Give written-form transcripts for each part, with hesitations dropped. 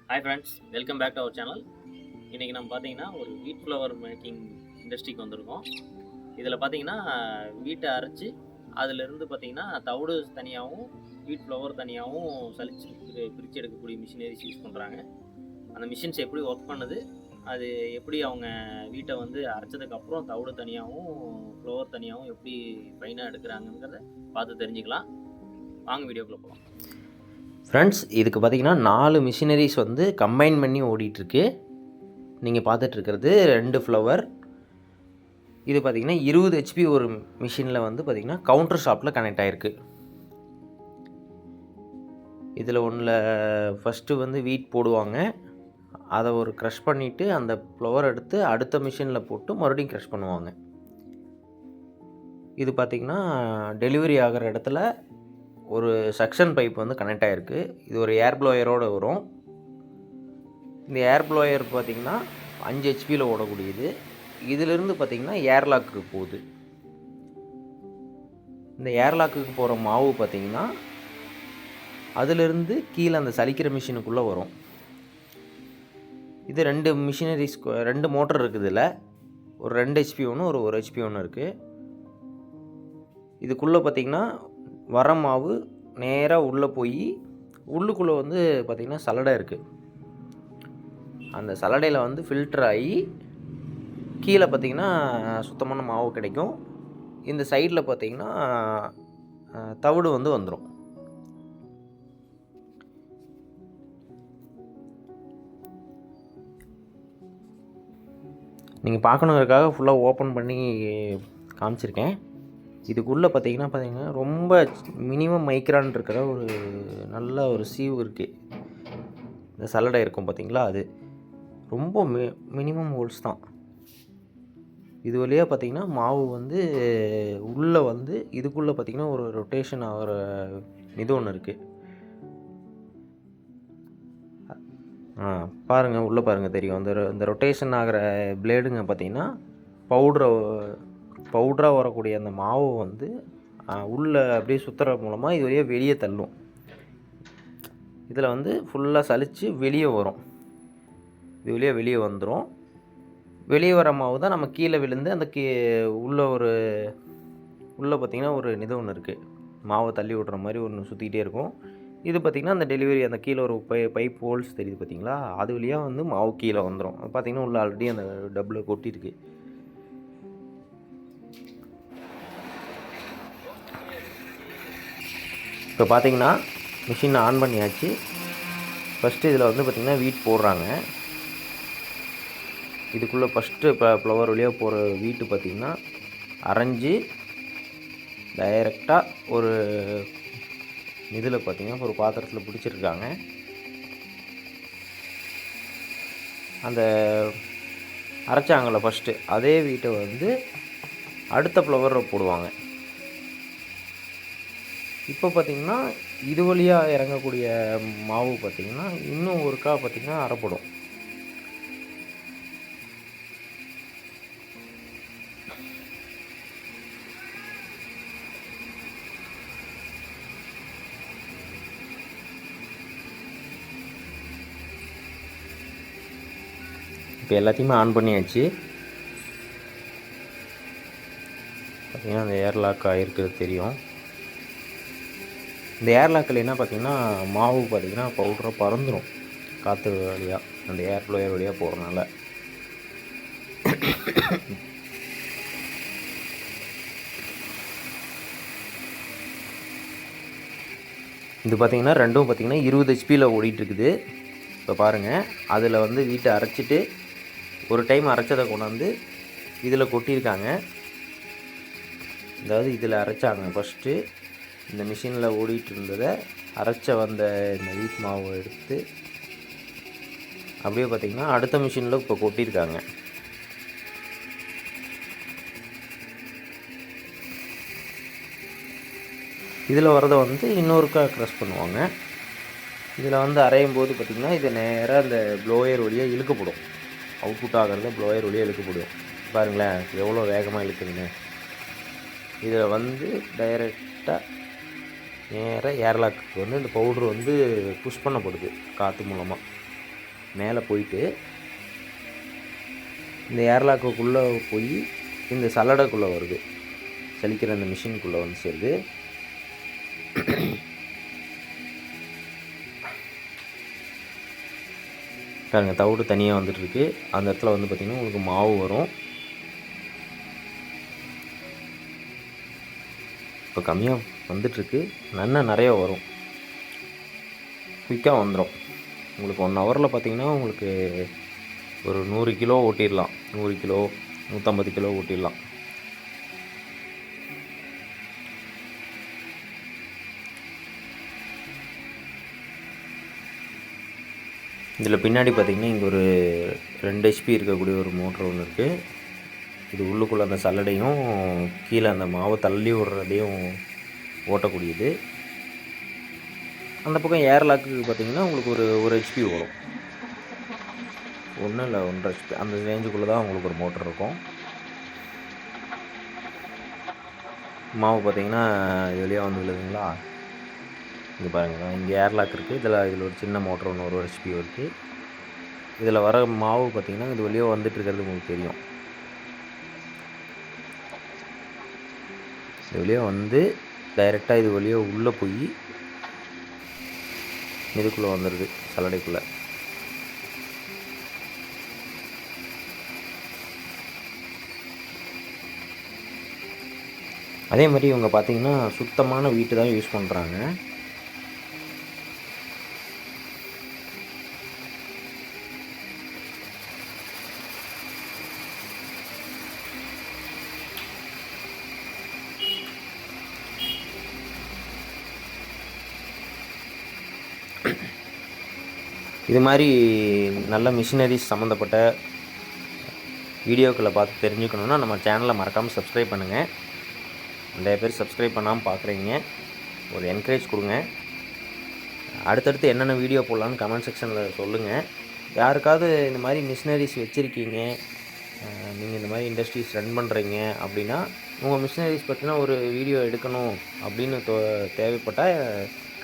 Hi friends, welcome back to our channel. இன்றைக்கி நம்ம பார்த்தீங்கன்னா ஒரு வீட் ஃப்ளவர் மேக்கிங் இண்டஸ்ட்ரிக்கு வந்திருக்கோம். இதில் பார்த்தீங்கன்னா வீட்டை அரைச்சி அதிலிருந்து பார்த்தீங்கன்னா தவிடு தனியாகவும் வீட் ஃப்ளவர் தனியாகவும் சலிச்சு பிரித்து எடுக்கக்கூடிய மிஷினரிஸ் யூஸ் பண்ணுறாங்க. அந்த மிஷின்ஸ் எப்படி ஒர்க் பண்ணுது, அது எப்படி அவங்க வீட்டை வந்து அரைச்சதுக்கப்புறம் தவிடு தனியாகவும் ஃப்ளவர் தனியாகவும் எப்படி ஃபைனாக எடுக்கிறாங்கங்கிறத பார்த்து தெரிஞ்சுக்கலாம். வாங்க வீடியோக்குள்ளே போகலாம். ஃப்ரெண்ட்ஸ், இதுக்கு பார்த்தீங்கன்னா 4 மிஷினரிஸ் வந்து கம்பைன் பண்ணி ஓடிட்டுருக்கு. நீங்கள் பார்த்துட்ருக்கிறது 2 ஃப்ளவர். இது பார்த்திங்கன்னா 20 ஹெச்பி ஒரு மிஷினில் வந்து பார்த்திங்கன்னா கவுண்டர் ஷாப்பில் கனெக்ட் ஆகிருக்கு. இதில் ஒன்றில் ஃபஸ்ட்டு வந்து வீட் போடுவாங்க. அதை ஒரு க்ரஷ் பண்ணிவிட்டு அந்த ஃப்ளவர் எடுத்து அடுத்த மிஷினில் போட்டு மறுபடியும் க்ரஷ் பண்ணுவாங்க. இது பார்த்திங்கன்னா டெலிவரி ஆகிற இடத்துல ஒரு சக்ஷன் பைப் வந்து கனெக்ட் ஆகிருக்கு. இது ஒரு ஏர் ப்ளோயரோடு வரும். இந்த ஏர் ப்ளோயர் பார்த்திங்கன்னா 5 ஹெச்பியில் ஓடக்கூடியது. இதிலிருந்து பார்த்திங்கன்னா ஏர்லாக்கு போகுது. இந்த ஏர்லாக்குக்கு போகிற மாவு பார்த்திங்கன்னா அதிலிருந்து கீழே அந்த சலிக்கிற மிஷினுக்குள்ளே வரும். இது 2 மிஷினரிஸ், 2 மோட்டர் இருக்குது. இதில் ஒரு 2 ஹெச்பி ஒன்று, ஒரு ஹெச்பி ஒன்று இருக்குது. இதுக்குள்ளே பார்த்திங்கன்னா வர மாவு நேராக உள்ளே போய் உள்ளுக்குள்ளே வந்து பார்த்திங்கன்னா சல்லடை இருக்குது. அந்த சல்லடையில் வந்து ஃபில்டர் ஆகி கீழே பார்த்திங்கன்னா சுத்தமான மாவு கிடைக்கும். இந்த சைடில் பார்த்திங்கன்னா தவிடு வந்து வந்துடும். நீங்கள் பார்க்கணுங்கிறதுக்காக ஃபுல்லாக ஓப்பன் பண்ணி காமிச்சிருக்கேன். இதுக்குள்ளே பார்த்தீங்கன்னா ரொம்ப மினிமம் மைக்ரான் இருக்கிற ஒரு நல்ல ஒரு சீவு இருக்குது. இந்த சல்லடை இருக்கும் பார்த்திங்களா, அது ரொம்ப மினிமம் ஹோல்ஸ் தான். இது வழியாக பார்த்திங்கன்னா மாவு வந்து உள்ளே வந்து இதுக்குள்ளே பார்த்திங்கன்னா ஒரு ரொட்டேஷன் ஆகிற இது ஒன்று இருக்குது. பாருங்கள், உள்ளே பாருங்கள் தெரியும். இந்த ரொட்டேஷன் ஆகிற பிளேடுங்க பார்த்திங்கன்னா பவுடராக வரக்கூடிய அந்த மாவு வந்து உள்ளே அப்படியே சுற்றுற மூலமாக இது வழியாக வெளியே தள்ளும். இதில் வந்து ஃபுல்லாக சலித்து வெளியே வரும். இது வழியாக வெளியே வந்துடும். வெளியே வர மாவு தான் நம்ம கீழே விழுந்து அந்த உள்ளே பார்த்திங்கன்னா ஒரு இது ஒன்று இருக்குது. மாவை தள்ளி விட்ற மாதிரி ஒன்று சுற்றிக்கிட்டே இருக்கும். இது பார்த்திங்கன்னா அந்த டெலிவரி அந்த கீழே ஒரு பைப் ஹோல்ஸ் தெரியுது பார்த்திங்களா, அது வழியாக வந்து மாவு கீழே வந்துடும். பார்த்திங்கன்னா உள்ளே ஆல்ரெடி அந்த டப்பில் கொட்டியிருக்கு. இப்போ பார்த்திங்கன்னா மிஷின் ஆன் பண்ணியாச்சு. ஃபஸ்ட்டு இதில் வந்து பார்த்திங்கன்னா வீட் போடுறாங்க. இதுக்குள்ளே ஃபஸ்ட்டு இப்போ ஃப்ளவர் வழியாக போகிற வீட்டு பார்த்திங்கன்னா அரைஞ்சி டைரெக்டாக ஒரு இதில் பார்த்திங்கன்னா ஒரு பாத்திரத்தில் பிடிச்சிருக்காங்க. அந்த அரைச்சாங்கள்ல ஃபஸ்ட்டு அதே வீட்டை வந்து அடுத்த ஃப்ளவரில் போடுவாங்க. இப்போ பார்த்திங்கன்னா இது வழியாக இறங்கக்கூடிய மாவு பார்த்திங்கன்னா இன்னும் ஒருக்கா பார்த்திங்கன்னா அரைப்படும். இப்போ எல்லாத்தையுமே ஆன் பண்ணியாச்சு. பார்த்திங்கன்னா அந்த ஏர்லாக் ஆகிருக்கிறது தெரியும். இந்த ஏர்லாக்கில் என்ன பார்த்திங்கன்னா மாவு பார்த்திங்கன்னா பவுடராக பறந்துடும் காற்று வழியாக, அந்த ஏர் ப்ளோயர் வழியாக போகிறனால. இது பார்த்திங்கன்னா ரெண்டும் பார்த்திங்கன்னா 20 ஹெச்பியில் ஓடிட்டுருக்குது. இப்போ பாருங்கள், அதில் வந்து வீட்டை அரைச்சிட்டு ஒரு டைம் அரைச்சதை கொண்டாந்து இதில் கொட்டியிருக்காங்க. அதாவது இதில் அரைச்சாங்க ஃபஸ்ட்டு. இந்த மிஷினில் ஓடிட்டு இருந்ததை அரைச்ச வந்த இந்த வீட் மாவை எடுத்து அப்படியே பார்த்திங்கன்னா அடுத்த மிஷினில் இப்போ கொட்டியிருக்காங்க. இதில் வரதை வந்து இன்னொருக்கா க்ரஷ் பண்ணுவாங்க. இதில் வந்து அரையும் போது பார்த்திங்கன்னா இது நேராக இந்த ப்ளோயர் வழியாக இழுக்கப்படும். அவுட்புட் ஆகிறத ப்ளோயர் வழியாக இழுக்கப்படும். பாருங்களேன் எவ்வளோ வேகமாக இழுக்குதுங்க. இதில் வந்து டைரெக்டாக நேராக ஏர்லாக்கு வந்து இந்த பவுட்ரு வந்து புஷ் பண்ணப்படுது காற்று மூலமாக. மேலே போயிட்டு இந்த ஏர்லாக்குள்ளே போய் இந்த சல்லடைக்குள்ளே வருது, சலிக்கிற அந்த மிஷினுக்குள்ளே வந்து சேருது. பாருங்க தவிடு தனியாக வந்துட்டுருக்கு. அந்த இடத்துல வந்து பார்த்திங்கன்னா உங்களுக்கு மாவு வரும். இப்போ கம்மியாக வந்துட்டுருக்கு, நிறையா வரும், குயிக்காக வந்துடும். உங்களுக்கு 1 ஹவரில் பார்த்திங்கன்னா உங்களுக்கு ஒரு 100 கிலோ ஓட்டிடலாம், 100 கிலோ 150 கிலோ ஓட்டிடலாம். இதில் பின்னாடி பார்த்திங்கன்னா இங்கே ஒரு 2 HP இருக்கக்கூடிய ஒரு மோட்ரு ஒன்று இருக்குது. இது உள்ளுக்குள்ளே அந்த சல்லடையும் கீழே அந்த மாவை தள்ளி விடுறதையும் ஓட்டக்கூடியது. அந்த பக்கம் ஏர்லாக்கு பார்த்திங்கன்னா உங்களுக்கு ஒரு HP ஓடும், 1 இல்லை 1.5 HP அந்த ரேஞ்சுக்குள்ளே தான் உங்களுக்கு ஒரு மோட்டர் இருக்கும். மாவு பார்த்திங்கன்னா இது வழியாக வந்து விழுதுங்களா. இங்கே பாருங்கள், இங்கே ஏர்லாக் இருக்குது, இதில் ஒரு சின்ன மோட்டர் ஒன்று 1 HP இருக்குது. இதில் வர மாவு பார்த்திங்கன்னா இது வழியாக வந்துட்டு இருக்கிறது உங்களுக்கு தெரியும். இது வழியாக வந்து டைரெக்டாக இது வழியாக உள்ளே போய் இதுக்குள்ளே வந்துடுது, சல்லடைக்குள்ளே. அதே மாதிரி இவங்க பார்த்திங்கன்னா சுத்தமான வீட்டு தான் யூஸ் பண்ணுறாங்க. இது மாதிரி நல்ல மிஷினரிஸ் சம்மந்தப்பட்ட வீடியோக்களை பார்த்து தெரிஞ்சுக்கணுன்னா நம்ம சேனலை மறக்காமல் சப்ஸ்கிரைப் பண்ணுங்கள். நிறைய பேர் சப்ஸ்கிரைப் பண்ணாமல் பார்க்குறீங்க, ஒரு என்கரேஜ் கொடுங்க. அடுத்தடுத்து என்னென்ன வீடியோ போடலான்னு கமெண்ட் செக்ஷனில் சொல்லுங்கள். யாருக்காவது இந்த மாதிரி மிஷினரிஸ் வச்சுருக்கீங்க, நீங்கள் இந்த மாதிரி இண்டஸ்ட்ரீஸ் ரன் பண்ணுறீங்க அப்படின்னா உங்கள் மிஷினரிஸ் பற்றினா ஒரு வீடியோ எடுக்கணும் அப்படின்னு தேவைப்பட்டால்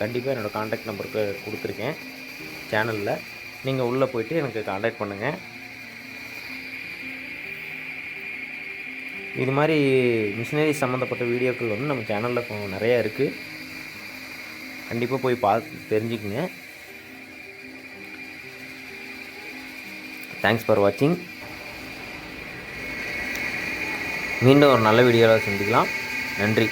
கண்டிப்பாக என்னோடய கான்டாக்ட் நம்பருக்கு கொடுத்துருக்கேன் சேனலில். நீங்கள் உள்ளே போய்ட்டு எனக்கு கான்டாக்ட் பண்ணுங்கள். இது மாதிரி மிஷினரி சம்மந்தப்பட்ட வீடியோக்கள் வந்து நம்ம சேனலில் நிறையா இருக்குது, கண்டிப்பாக போய் பார்த்து தெரிஞ்சுக்குங்க. தேங்க்ஸ் ஃபார் வாட்சிங். மீண்டும் ஒரு நல்ல வீடியோவில் சந்திக்கலாம். நன்றி.